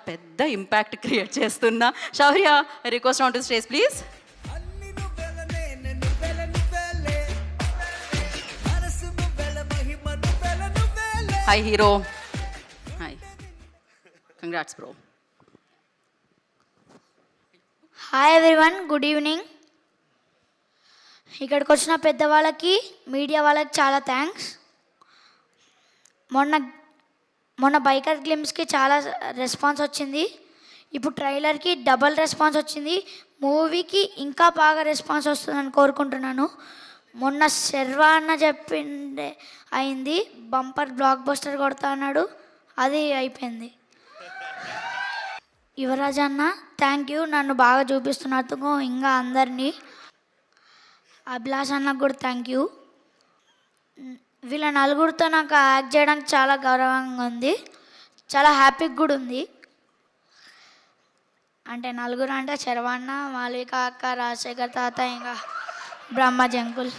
పెద్ద impact create చేస్తున్న Shaurya, request on to stage please. Hi hero, hi, congrats bro. Hi everyone, good evening. ఇక్కడికి వచ్చిన పెద్దవాళ్ళకి, media వాళ్ళకి చాలా థ్యాంక్స్. మొన్న బైకర్ గ్లిమ్స్కి చాలా రెస్పాన్స్ వచ్చింది. ఇప్పుడు ట్రైలర్కి డబల్ రెస్పాన్స్ వచ్చింది. మూవీకి ఇంకా బాగా రెస్పాన్స్ వస్తుందని కోరుకుంటున్నాను. మొన్న శర్వా అన్న చెప్పిండే అయింది, బంపర్ బ్లాక్ బస్టర్ కొడతా అన్నాడు, అది అయిపోయింది. యువరాజ్ అన్న థ్యాంక్ యూ, నన్ను బాగా చూపిస్తున్నందుకు. ఇంకా అందరినీ, అభిలాష్ అన్నకు కూడా థ్యాంక్ యూ. వీళ్ళ నలుగురితో నాకు యాక్ట్ చేయడానికి చాలా గౌరవంగా ఉంది, చాలా హ్యాపీగా కూడా ఉంది. అంటే నలుగురు అంటే శర్వన్న, మాలిక అక్క, రాజశేఖర్ తాత, ఇంకా బ్రహ్మజంకుల్.